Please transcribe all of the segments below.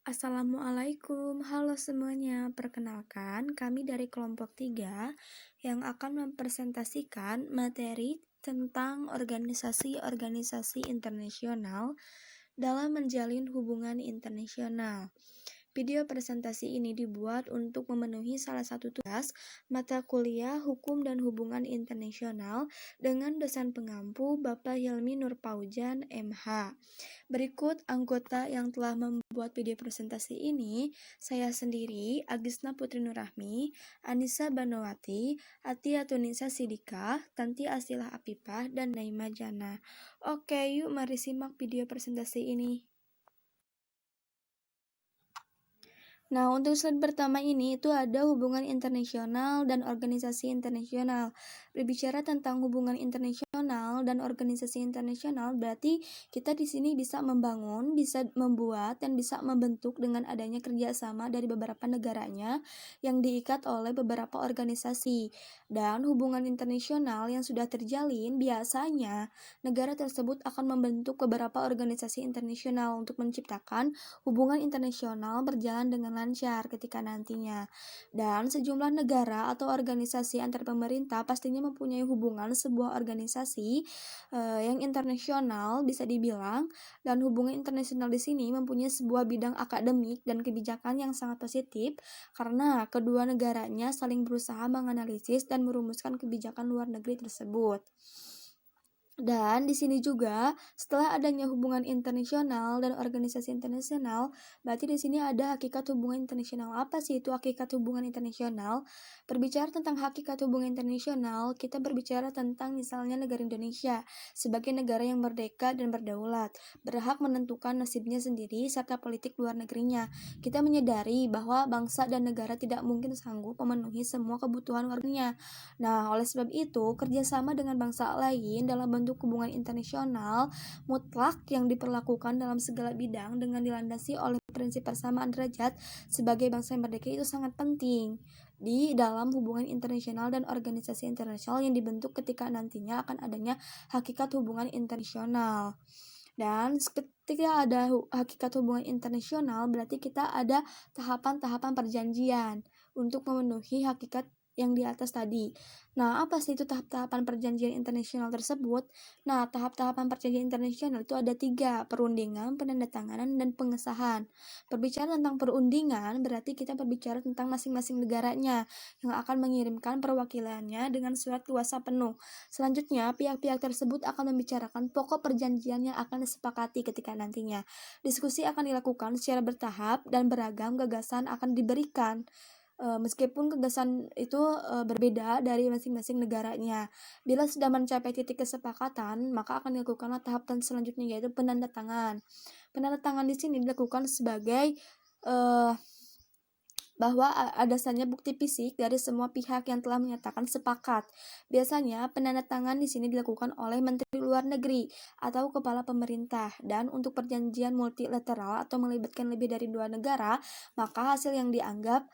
Assalamualaikum, halo semuanya. Perkenalkan, kami dari kelompok 3 yang akan mempresentasikan materi tentang organisasi-organisasi internasional dalam menjalin hubungan internasional. Video presentasi ini dibuat untuk memenuhi salah satu tugas mata kuliah Hukum dan Hubungan Internasional dengan dosen pengampu Bapak Hilmi Nurpaujan, MH. Berikut anggota yang telah membuat video presentasi ini, saya sendiri, Agisna Putri Nurrahmi, Anissa Banowati, Atia Tunisa Sidikah, Tanti Asilah Apipah, dan Naima Jana. Oke, yuk mari simak video presentasi ini. Nah, untuk slide pertama ini itu ada hubungan internasional dan organisasi internasional. Berbicara tentang hubungan internasional dan organisasi internasional, berarti kita di sini bisa membangun, bisa membuat, dan bisa membentuk dengan adanya kerjasama dari beberapa negaranya yang diikat oleh beberapa organisasi. Dan hubungan internasional yang sudah terjalin, biasanya negara tersebut akan membentuk beberapa organisasi internasional untuk menciptakan hubungan internasional berjalan dengan lancar ketika nantinya. Dan sejumlah negara atau organisasi antar pemerintah pastinya mempunyai hubungan sebuah organisasi yang internasional bisa dibilang, dan hubungan internasional di sini mempunyai sebuah bidang akademik dan kebijakan yang sangat positif karena kedua negaranya saling berusaha menganalisis dan merumuskan kebijakan luar negeri tersebut. Dan di sini juga setelah adanya hubungan internasional dan organisasi internasional, berarti di sini ada hakikat hubungan internasional. Apa sih itu hakikat hubungan internasional? Berbicara tentang hakikat hubungan internasional, kita berbicara tentang misalnya negara Indonesia sebagai negara yang merdeka dan berdaulat, berhak menentukan nasibnya sendiri serta politik luar negerinya. Kita menyadari bahwa bangsa dan negara tidak mungkin sanggup memenuhi semua kebutuhan warganya. Nah, oleh sebab itu, kerjasama dengan bangsa lain dalam bentuk hubungan internasional mutlak yang diperlakukan dalam segala bidang dengan dilandasi oleh prinsip persamaan derajat sebagai bangsa yang merdeka itu sangat penting di dalam hubungan internasional dan organisasi internasional yang dibentuk ketika nantinya akan adanya hakikat hubungan internasional. Dan ketika ada hakikat hubungan internasional, berarti kita ada tahapan-tahapan perjanjian untuk memenuhi hakikat yang di atas tadi. Nah, apa sih itu tahap-tahapan perjanjian internasional tersebut? Nah, tahap-tahapan perjanjian internasional itu ada 3, perundingan, penandatanganan, dan pengesahan. Berbicara tentang perundingan, berarti kita berbicara tentang masing-masing negaranya yang akan mengirimkan perwakilannya dengan surat kuasa penuh. Selanjutnya, pihak-pihak tersebut akan membicarakan pokok perjanjian yang akan disepakati ketika nantinya. Diskusi akan dilakukan secara bertahap dan beragam gagasan akan diberikan. Meskipun gagasan itu berbeda dari masing-masing negaranya. Bila sudah mencapai titik kesepakatan, maka akan dilakukanlah tahap selanjutnya, yaitu penandatangan. Penandatangan di sini dilakukan sebagai bahwa adanya bukti fisik dari semua pihak yang telah menyatakan sepakat. Biasanya penandatangan di sini dilakukan oleh Menteri Luar Negeri atau kepala pemerintah, dan untuk perjanjian multilateral atau melibatkan lebih dari 2 negara, maka hasil yang dianggap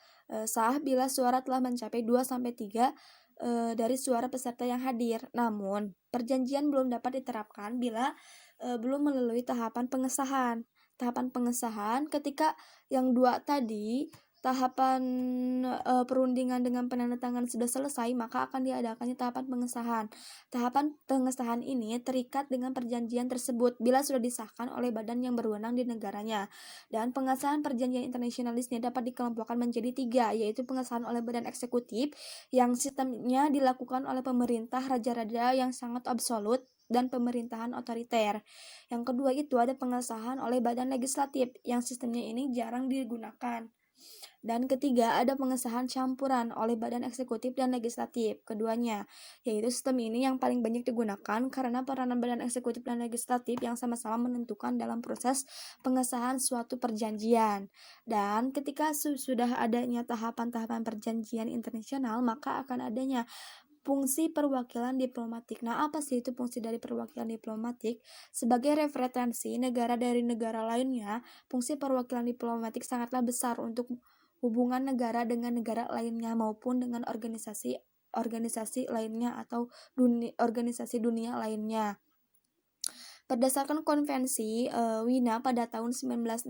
sah bila suara telah mencapai 2-3 dari suara peserta yang hadir. Namun, perjanjian belum dapat diterapkan bila belum melalui tahapan pengesahan. Tahapan pengesahan ketika yang 2 tadi, tahapan perundingan dengan penandatangan sudah selesai, maka akan diadakannya tahapan pengesahan. Tahapan pengesahan ini terikat dengan perjanjian tersebut bila sudah disahkan oleh badan yang berwenang di negaranya. Dan pengesahan perjanjian internasional di sini dapat dikelompokkan menjadi 3, yaitu pengesahan oleh badan eksekutif yang sistemnya dilakukan oleh pemerintah raja-raja yang sangat absolut dan pemerintahan otoriter. Yang kedua itu ada pengesahan oleh badan legislatif yang sistemnya ini jarang digunakan. Dan ketiga, ada pengesahan campuran oleh badan eksekutif dan legislatif, keduanya, yaitu sistem ini yang paling banyak digunakan karena peranan badan eksekutif dan legislatif yang sama-sama menentukan dalam proses pengesahan suatu perjanjian. Dan ketika sudah adanya tahapan-tahapan perjanjian internasional, maka akan adanya fungsi perwakilan diplomatik. Nah, apa sih itu fungsi dari perwakilan diplomatik? Sebagai referensi negara dari negara lainnya, fungsi perwakilan diplomatik sangatlah besar untuk hubungan negara dengan negara lainnya maupun dengan organisasi lainnya atau organisasi dunia lainnya. Berdasarkan Konvensi Wina pada tahun 1961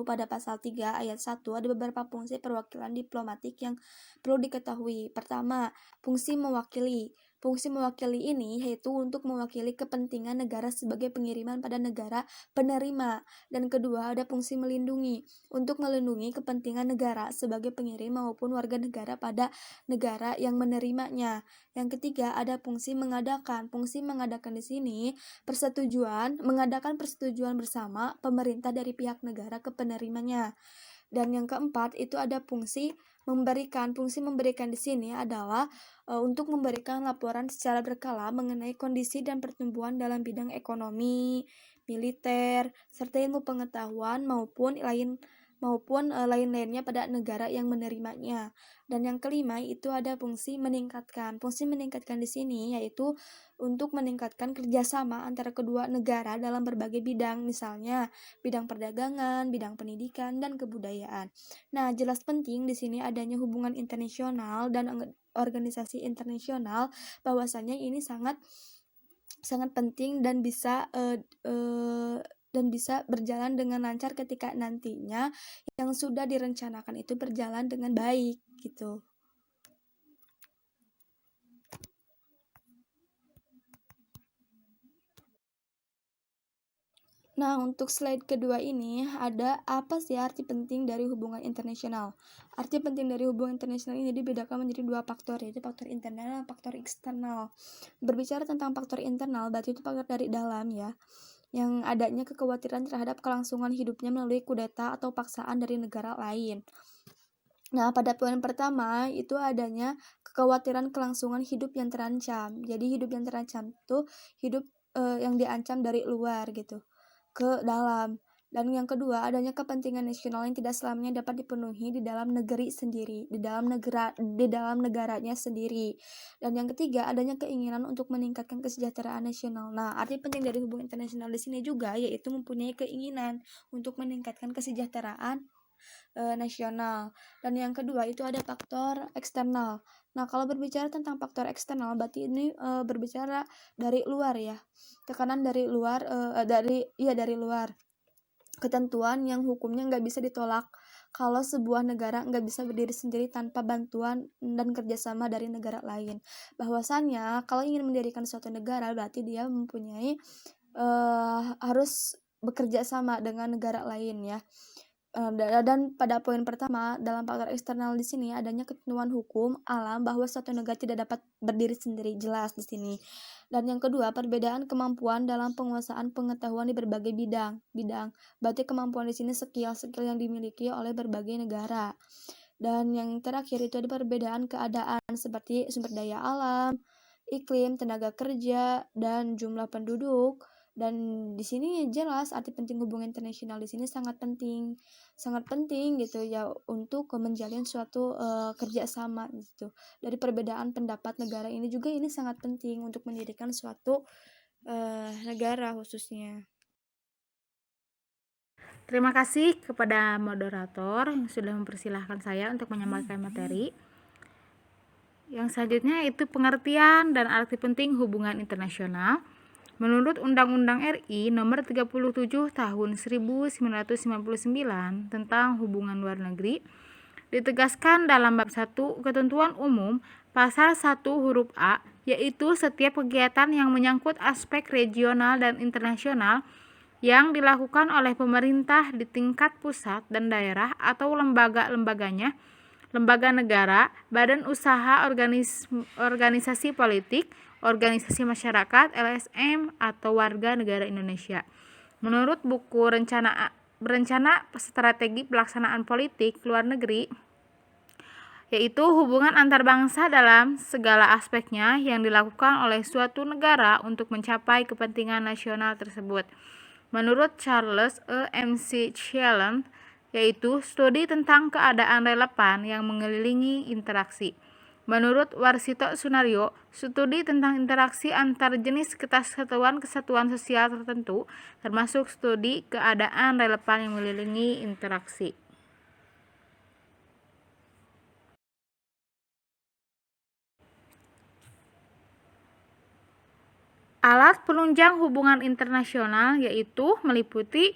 pada pasal 3 ayat 1 ada beberapa fungsi perwakilan diplomatik yang perlu diketahui. Pertama, fungsi mewakili. Fungsi mewakili ini yaitu untuk mewakili kepentingan negara sebagai pengiriman pada negara penerima. Dan kedua, ada fungsi melindungi, untuk melindungi kepentingan negara sebagai pengirim maupun warga negara pada negara yang menerimanya. Yang ketiga, ada fungsi mengadakan. Fungsi mengadakan di sini mengadakan persetujuan bersama pemerintah dari pihak negara ke penerimanya. Dan yang keempat itu ada fungsi memberikan. Fungsi memberikan di sini adalah untuk memberikan laporan secara berkala mengenai kondisi dan pertumbuhan dalam bidang ekonomi, militer, serta ilmu pengetahuan maupun lain-lainnya pada negara yang menerimanya. Dan yang kelima itu ada fungsi meningkatkan. Fungsi meningkatkan di sini yaitu untuk meningkatkan kerjasama antara kedua negara dalam berbagai bidang, misalnya bidang perdagangan, bidang pendidikan, dan kebudayaan. Nah, jelas penting di sini adanya hubungan internasional dan organisasi internasional, bahwasanya ini sangat penting dan bisa berjalan dengan lancar ketika nantinya yang sudah direncanakan itu berjalan dengan baik gitu. Nah, untuk slide kedua ini ada apa sih arti penting dari hubungan internasional? Arti penting dari hubungan internasional ini dibedakan menjadi dua faktor, yaitu faktor internal dan faktor eksternal. Berbicara tentang faktor internal, berarti itu faktor dari dalam ya, yang adanya kekhawatiran terhadap kelangsungan hidupnya melalui kudeta atau paksaan dari negara lain. Nah, pada poin pertama itu adanya kekhawatiran kelangsungan hidup yang terancam. Jadi hidup yang terancam itu hidup yang diancam dari luar gitu ke dalam. Dan yang kedua, adanya kepentingan nasional yang tidak selamanya dapat dipenuhi di dalam negeri sendiri, di dalam negaranya sendiri. Dan yang ketiga, adanya keinginan untuk meningkatkan kesejahteraan nasional. Nah, arti penting dari hubungan internasional di sini juga yaitu mempunyai keinginan untuk meningkatkan kesejahteraan nasional. Dan yang kedua itu ada faktor eksternal. Nah, kalau berbicara tentang faktor eksternal, berarti ini berbicara dari luar ya. Tekanan dari luar, dari luar. Ketentuan yang hukumnya nggak bisa ditolak kalau sebuah negara nggak bisa berdiri sendiri tanpa bantuan dan kerjasama dari negara lain. Bahwasannya, kalau ingin mendirikan suatu negara, berarti dia mempunyai harus bekerja sama dengan negara lain ya. Dan pada poin pertama, dalam faktor eksternal di sini adanya ketentuan hukum alam bahwa suatu negara tidak dapat berdiri sendiri, jelas di sini. Dan yang kedua, perbedaan kemampuan dalam penguasaan pengetahuan di berbagai bidang. Berarti kemampuan di sini skill yang dimiliki oleh berbagai negara. Dan yang terakhir itu ada perbedaan keadaan seperti sumber daya alam, iklim, tenaga kerja, dan jumlah penduduk. Dan di sini jelas arti penting hubungan internasional di sini sangat penting gitu ya untuk menjalin suatu kerjasama gitu. Dari perbedaan pendapat negara ini juga ini sangat penting untuk mendirikan suatu negara khususnya. Terima kasih kepada moderator yang sudah mempersilahkan saya untuk menyampaikan materi. Yang selanjutnya itu pengertian dan arti penting hubungan internasional. Menurut Undang-Undang RI Nomor 37 Tahun 1999 tentang Hubungan Luar Negeri, ditegaskan dalam bab 1 Ketentuan Umum Pasal 1 huruf A, yaitu setiap kegiatan yang menyangkut aspek regional dan internasional yang dilakukan oleh pemerintah di tingkat pusat dan daerah atau lembaga-lembaganya, lembaga negara, badan usaha, organisasi politik, organisasi masyarakat, LSM, atau warga negara Indonesia. Menurut buku rencana strategi pelaksanaan politik luar negeri, yaitu hubungan antar bangsa dalam segala aspeknya yang dilakukan oleh suatu negara untuk mencapai kepentingan nasional tersebut. Menurut Charles McClelland, yaitu studi tentang keadaan relevan yang mengelilingi interaksi. Menurut Warsito Sunario, studi tentang interaksi antar jenis kesatuan sosial tertentu, termasuk studi keadaan relevan yang mengelilingi interaksi. Alat penunjang hubungan internasional yaitu meliputi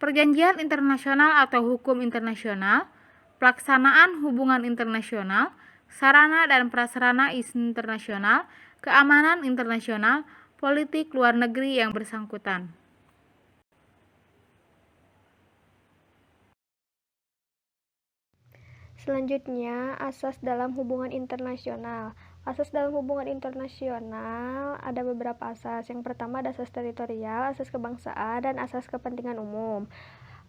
perjanjian internasional atau hukum internasional, pelaksanaan hubungan internasional, sarana dan prasarana internasional, keamanan internasional, politik luar negeri yang bersangkutan. Selanjutnya, asas dalam hubungan internasional. Asas dalam hubungan internasional ada beberapa asas. Yang pertama ada asas teritorial, asas kebangsaan, dan asas kepentingan umum.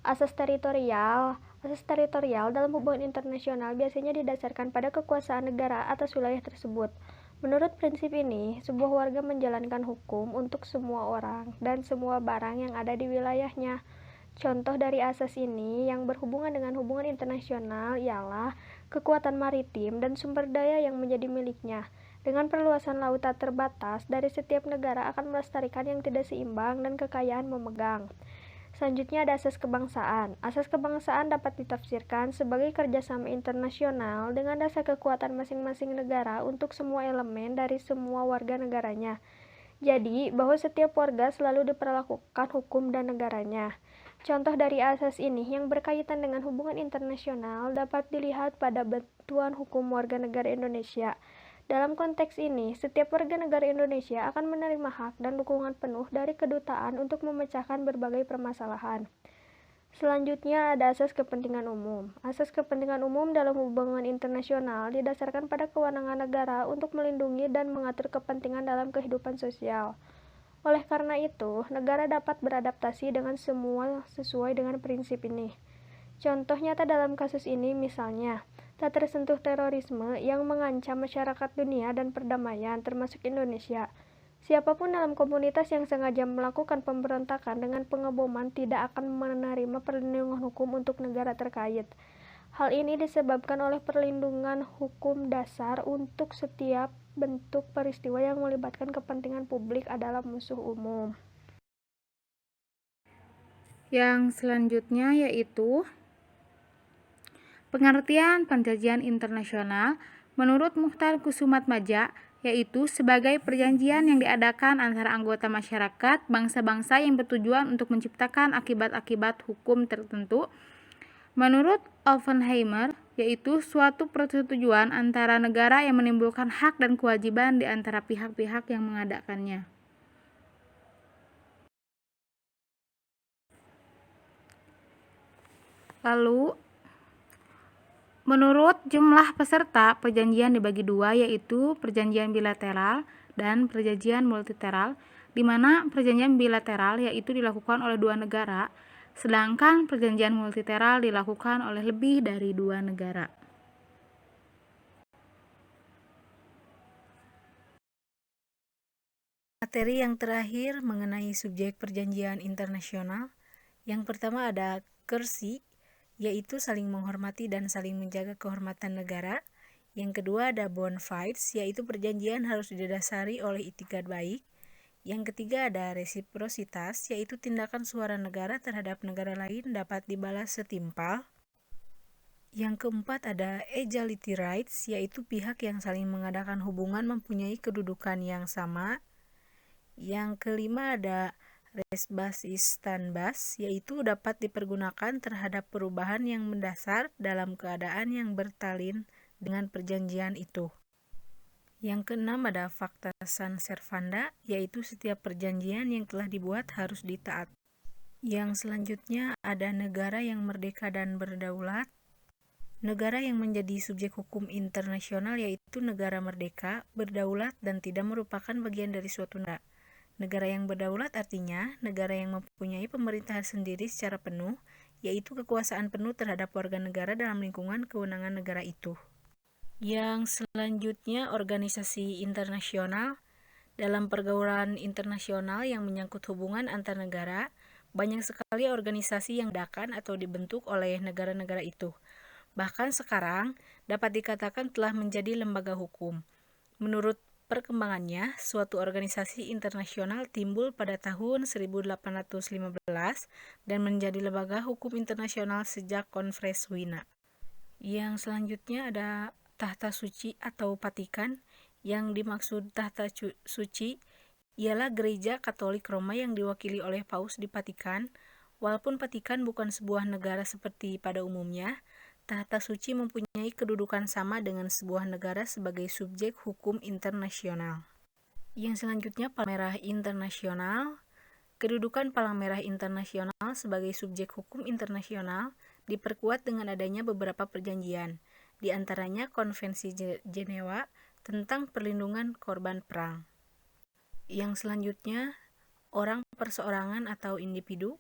Asas teritorial dalam hubungan internasional biasanya didasarkan pada kekuasaan negara atas wilayah tersebut. Menurut prinsip ini, sebuah warga menjalankan hukum untuk semua orang dan semua barang yang ada di wilayahnya. Contoh dari asas ini yang berhubungan dengan hubungan internasional ialah kekuatan maritim dan sumber daya yang menjadi miliknya. Dengan perluasan laut tak terbatas, dari setiap negara akan melestarikan yang tidak seimbang dan kekayaan memegang. Selanjutnya ada asas kebangsaan. Asas kebangsaan dapat ditafsirkan sebagai kerjasama internasional dengan dasar kekuatan masing-masing negara untuk semua elemen dari semua warga negaranya. Jadi, bahwa setiap warga selalu diperlakukan hukum dan negaranya. Contoh dari asas ini yang berkaitan dengan hubungan internasional dapat dilihat pada Bantuan Hukum Warga Negara Indonesia. Dalam konteks ini, setiap warga negara Indonesia akan menerima hak dan dukungan penuh dari kedutaan untuk memecahkan berbagai permasalahan. Selanjutnya ada asas kepentingan umum. Asas kepentingan umum dalam hubungan internasional didasarkan pada kewenangan negara untuk melindungi dan mengatur kepentingan dalam kehidupan sosial. Oleh karena itu, negara dapat beradaptasi dengan semua sesuai dengan prinsip ini. Contoh nyata dalam kasus ini misalnya, tak tersentuh terorisme yang mengancam masyarakat dunia dan perdamaian termasuk Indonesia. Siapapun dalam komunitas yang sengaja melakukan pemberontakan dengan pengeboman tidak akan menerima perlindungan hukum untuk negara terkait. Hal ini disebabkan oleh perlindungan hukum dasar untuk setiap bentuk peristiwa yang melibatkan kepentingan publik adalah musuh umum. Yang selanjutnya yaitu pengertian perjanjian internasional menurut Mukhtar Kusumatmadja yaitu sebagai perjanjian yang diadakan antara anggota masyarakat bangsa-bangsa yang bertujuan untuk menciptakan akibat-akibat hukum tertentu. Menurut Oppenheimer, yaitu suatu persetujuan antara negara yang menimbulkan hak dan kewajiban di antara pihak-pihak yang mengadakannya. Lalu, menurut jumlah peserta, perjanjian dibagi dua, yaitu perjanjian bilateral dan perjanjian multilateral, di mana perjanjian bilateral yaitu dilakukan oleh dua negara, sedangkan perjanjian multilateral dilakukan oleh lebih dari dua negara. Materi yang terakhir mengenai subjek perjanjian internasional. Yang pertama ada courtesy, yaitu saling menghormati dan saling menjaga kehormatan negara. Yang kedua ada bona fides, yaitu perjanjian harus didasari oleh itikat baik. Yang ketiga ada resiprositas, yaitu tindakan suara negara terhadap negara lain dapat dibalas setimpal. Yang keempat ada equality rights, yaitu pihak yang saling mengadakan hubungan mempunyai kedudukan yang sama. Yang kelima ada res basis tanbas, yaitu dapat dipergunakan terhadap perubahan yang mendasar dalam keadaan yang bertalin dengan perjanjian itu. Yang keenam ada fakta san servanda, yaitu setiap perjanjian yang telah dibuat harus ditaati. Yang selanjutnya ada negara yang merdeka dan berdaulat. Negara yang menjadi subjek hukum internasional yaitu negara merdeka, berdaulat, dan tidak merupakan bagian dari suatu negara. Negara yang berdaulat artinya negara yang mempunyai pemerintahan sendiri secara penuh, yaitu kekuasaan penuh terhadap warga negara dalam lingkungan kewenangan negara itu. Yang selanjutnya organisasi internasional. Dalam pergaulan internasional yang menyangkut hubungan antar negara, banyak sekali organisasi yang diadakan atau dibentuk oleh negara-negara itu. Bahkan sekarang dapat dikatakan telah menjadi lembaga hukum. Menurut perkembangannya, suatu organisasi internasional timbul pada tahun 1815 dan menjadi lembaga hukum internasional sejak Konferensi Wina. Yang selanjutnya ada tahta suci atau Vatikan. Yang dimaksud tahta suci ialah Gereja Katolik Roma yang diwakili oleh Paus di Vatikan. Walaupun Vatikan bukan sebuah negara seperti pada umumnya, tahta suci mempunyai kedudukan sama dengan sebuah negara sebagai subjek hukum internasional. Yang selanjutnya, Palang Merah Internasional. Kedudukan Palang Merah Internasional sebagai subjek hukum internasional diperkuat dengan adanya beberapa perjanjian, di antaranya Konvensi Jenewa tentang perlindungan korban perang. Yang selanjutnya, orang perseorangan atau individu.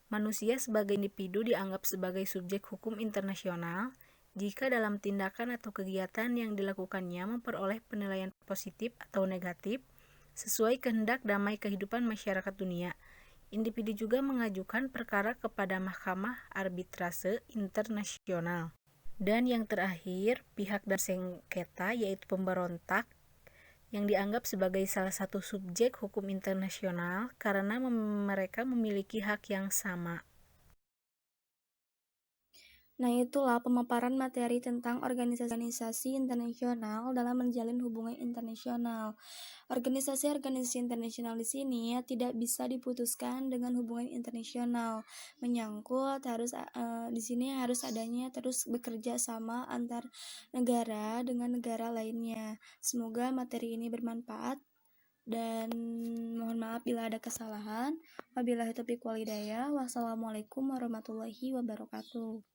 Manusia sebagai individu dianggap sebagai subjek hukum internasional jika dalam tindakan atau kegiatan yang dilakukannya memperoleh penilaian positif atau negatif sesuai kehendak damai kehidupan masyarakat dunia. Individu juga mengajukan perkara kepada Mahkamah Arbitrase Internasional. Dan yang terakhir, pihak dan sengketa yaitu pemberontak yang dianggap sebagai salah satu subjek hukum internasional karena mereka memiliki hak yang sama. Nah, itulah pemaparan materi tentang organisasi internasional dalam menjalin hubungan internasional. Organisasi-organisasi internasional di sini tidak bisa diputuskan dengan hubungan internasional. Menyangkut di sini harus adanya terus bekerja sama antar negara dengan negara lainnya. Semoga materi ini bermanfaat dan mohon maaf bila ada kesalahan. Wabillahi taufiq wal hidayah. Wassalamualaikum warahmatullahi wabarakatuh.